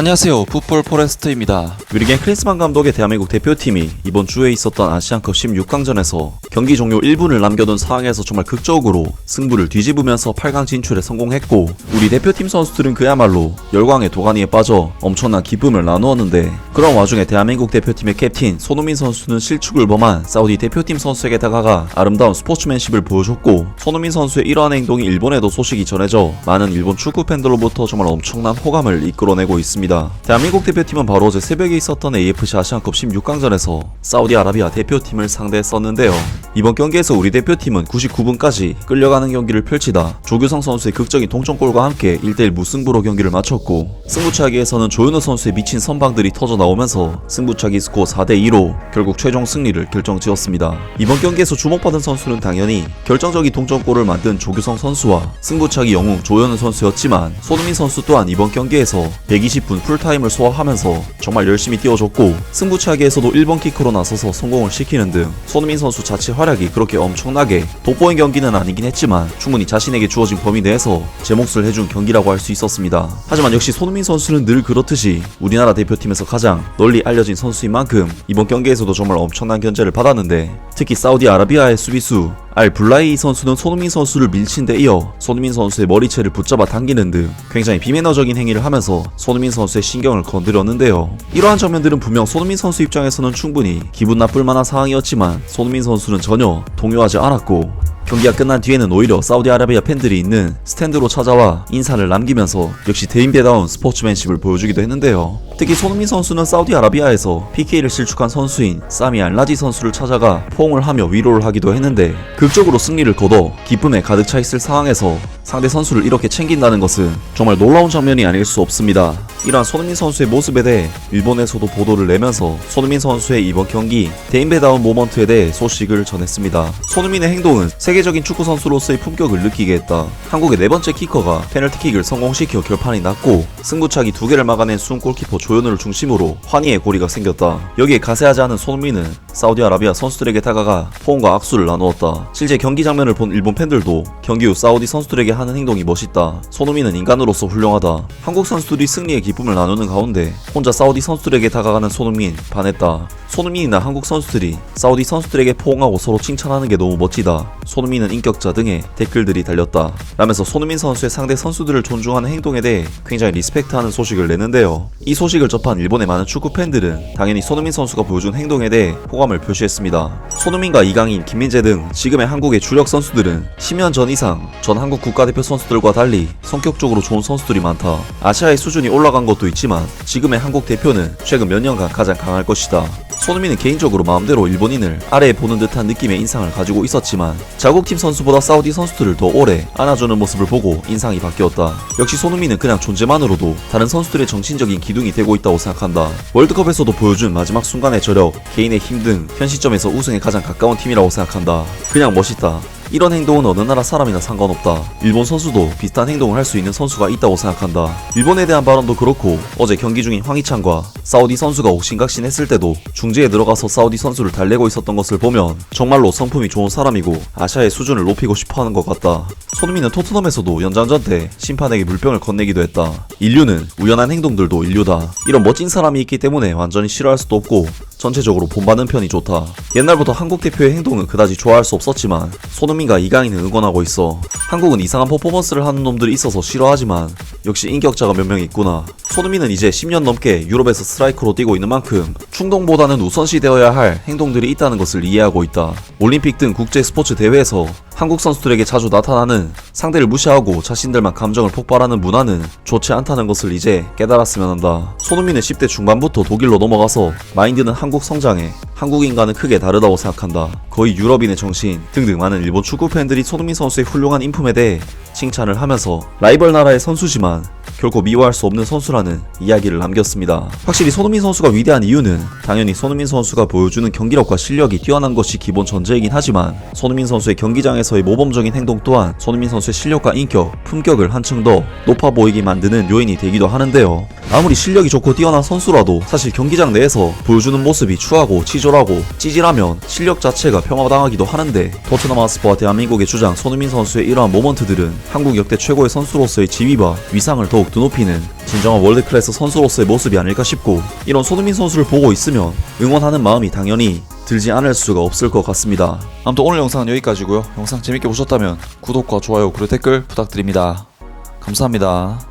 안녕하세요, 풋볼 포레스트입니다. 위리겐 클린스만 감독의 대한민국 대표팀이 이번 주에 있었던 아시안컵 16강전에서 경기 종료 1분을 남겨둔 상황에서 정말 극적으로 승부를 뒤집으면서 8강 진출에 성공했고, 우리 대표팀 선수들은 그야말로 열광의 도가니에 빠져 엄청난 기쁨을 나누었는데, 그런 와중에 대한민국 대표팀의 캡틴 손흥민 선수는 실축을 범한 사우디 대표팀 선수에게 다가가 아름다운 스포츠맨십을 보여줬고, 손흥민 선수의 이러한 행동이 일본에도 소식이 전해져 많은 일본 축구 팬들로부터 정말 엄청난 호감을 이끌어내고 있습니다. 대한민국 대표팀은 바로 어제 새벽에 있었던 AFC 아시안컵 16강전에서 사우디아라비아 대표팀을 상대했었는데요. 이번 경기에서 우리 대표팀은 99분까지 끌려가는 경기를 펼치다 조규성 선수의 극적인 동점골과 함께 1대1 무승부로 경기를 마쳤고, 승부차기에서는 조현우 선수의 미친 선방들이 터져 나오면서 승부차기 스코어 4대2로 결국 최종 승리를 결정지었습니다. 이번 경기에서 주목받은 선수는 당연히 결정적인 동점골을 만든 조규성 선수와 승부차기 영웅 조현우 선수였지만, 손흥민 선수 또한 이번 경기에서 120분 풀타임을 소화하면서 정말 열심히 뛰어줬고, 승부차기에서도 1번 키커로 나서서 성공을 시키는 등 손흥민 선수 자체 활약이 그렇게 엄청나게 돋보인 경기는 아니긴 했지만 충분히 자신에게 주어진 범위 내에서 제 몫을 해준 경기라고 할 수 있었습니다. 하지만 역시 손흥민 선수는 늘 그렇듯이 우리나라 대표팀에서 가장 널리 알려진 선수인 만큼 이번 경기에서도 정말 엄청난 견제를 받았는데, 특히 사우디아라비아의 수비수 알 블라이 선수는 손흥민 선수를 밀친 데 이어 손흥민 선수의 머리채를 붙잡아 당기는 등 굉장히 비매너적인 행위를 하면서 손흥민 선수의 신경을 건드렸는데요. 이러한 장면들은 분명 손흥민 선수 입장에서는 충분히 기분 나쁠 만한 상황이었지만, 손흥민 선수는 전혀 동요하지 않았고, 경기가 끝난 뒤에는 오히려 사우디아라비아 팬들이 있는 스탠드로 찾아와 인사를 남기면서 역시 대인배다운 스포츠맨십을 보여주기도 했는데요. 특히 손흥민 선수는 사우디아라비아에서 PK를 실축한 선수인 사미 알라지 선수를 찾아가 포옹을 하며 위로를 하기도 했는데, 극적으로 승리를 거둬 기쁨에 가득 차 있을 상황에서 상대 선수를 이렇게 챙긴다는 것은 정말 놀라운 장면이 아닐 수 없습니다. 이러한 손흥민 선수의 모습에 대해 일본에서도 보도를 내면서 손흥민 선수의 이번 경기 대인배다운 모먼트에 대해 소식을 전했습니다. 손흥민의 행동은 세계적인 축구 선수로서의 품격을 느끼게 했다. 한국의 네 번째 키커가 페널티킥을 성공시켜 결판이 났고, 승부차기 2개를 막아낸 수훈 골키퍼 조현우를 중심으로 환희의 고리가 생겼다. 여기에 가세하지 않은 손흥민은 사우디아라비아 선수들에게 다가가 포옹과 악수를 나누었다. 실제 경기 장면을 본 일본 팬들도 경기 후 사우디 선수들에게 하는 행동이 멋있다. 손흥민은 인간으로서 훌륭하다. 한국 선수들이 승리의 기쁨을 나누는 가운데 혼자 사우디 선수들에게 다가가는 손흥민 반했다. 손흥민이나 한국 선수들이 사우디 선수들에게 포옹하고 서로 칭찬하는 게 너무 멋지다. 손흥민은 인격자 등의 댓글들이 달렸다. 라면서 손흥민 선수의 상대 선수들을 존중하는 행동에 대해 굉장히 리스펙트하는 소식을 내는데요. 이 소식을 접한 일본의 많은 축구 팬들은 당연히 손흥민 선수가 보여준 행동에 대해 호감을 표시했습니다. 손흥민과 이강인, 김민재 등 지금의 한국의 주력 선수들은 10년 전 이상 전 한국 국가대표 선수들과 달리 성격적으로 좋은 선수들이 많다. 아시아의 수준이 올라간 것도 있지만 지금의 한국 대표는 최근 몇 년간 가장 강할 것이다. 손흥민은 개인적으로 마음대로 일본인을 아래에 보는 듯한 느낌의 인상을 가지고 있었지만, 자국팀 선수보다 사우디 선수들을 더 오래 안아주는 모습을 보고 인상이 바뀌었다. 역시 손흥민은 그냥 존재만으로도 다른 선수들의 정신적인 기둥이 되고 있다고 생각한다. 월드컵에서도 보여준 마지막 순간의 저력, 개인의 힘 등 현 시점에서 우승에 가장 가까운 팀이라고 생각한다. 그냥 멋있다. 이런 행동은 어느 나라 사람이나 상관없다. 일본 선수도 비슷한 행동을 할 수 있는 선수가 있다고 생각한다. 일본에 대한 발언도 그렇고, 어제 경기 중인 황희찬과 사우디 선수가 옥신각신했을 때도 중지에 들어가서 사우디 선수를 달래고 있었던 것을 보면 정말로 성품이 좋은 사람이고 아시아의 수준을 높이고 싶어하는 것 같다. 손흥민은 토트넘에서도 연장전 때 심판에게 물병을 건네기도 했다. 인류는 우연한 행동들도 인류다. 이런 멋진 사람이 있기 때문에 완전히 싫어할 수도 없고 전체적으로 본받는 편이 좋다. 옛날부터 한국 대표의 행동은 그다지 좋아할 수 없었지만 손흥민과 이강인은 응원하고 있어. 한국은 이상한 퍼포먼스를 하는 놈들이 있어서 싫어하지만 역시 인격자가 몇 명 있구나. 손흥민은 이제 10년 넘게 유럽에서 스트라이커로 뛰고 있는 만큼 충동보다는 우선시되어야 할 행동들이 있다는 것을 이해하고 있다. 올림픽 등 국제 스포츠 대회에서 한국 선수들에게 자주 나타나는 상대를 무시하고 자신들만 감정을 폭발하는 문화는 좋지 않다는 것을 이제 깨달았으면 한다. 손흥민은 10대 중반부터 독일로 넘어가서 마인드는 한국 성장에 한국인과는 크게 다르다고 생각한다. 거의 유럽인의 정신 등등 많은 일본 축구 팬들이 손흥민 선수의 훌륭한 인품에 대해 칭찬을 하면서 라이벌 나라의 선수지만 결코 미워할 수 없는 선수라는 이야기를 남겼습니다. 확실히 손흥민 선수가 위대한 이유는 당연히 손흥민 선수가 보여주는 경기력과 실력이 뛰어난 것이 기본 전제이긴 하지만, 손흥민 선수의 경기장에서의 모범적인 행동 또한 손흥민 선수의 실력과 인격, 품격을 한층 더 높아 보이게 만드는 요인이 되기도 하는데요. 아무리 실력이 좋고 뛰어난 선수라도 사실 경기장 내에서 보여주는 모습이 추하고 치졸하고 찌질하면 실력 자체가 폄하당하기도 하는데, 토트넘 하스퍼와 대한민국의 주장 손흥민 선수의 이러한 모먼트들은 한국 역대 최고의 선수로서의 지위와 위상을 더욱 드높이는 진정한 월드클래스 선수로서의 모습이 아닐까 싶고, 이런 손흥민 선수를 보고 있으면 응원하는 마음이 당연히 들지 않을 수가 없을 것 같습니다. 아무튼 오늘 영상은 여기까지고요. 영상 재밌게 보셨다면 구독과 좋아요 그리고 댓글 부탁드립니다. 감사합니다.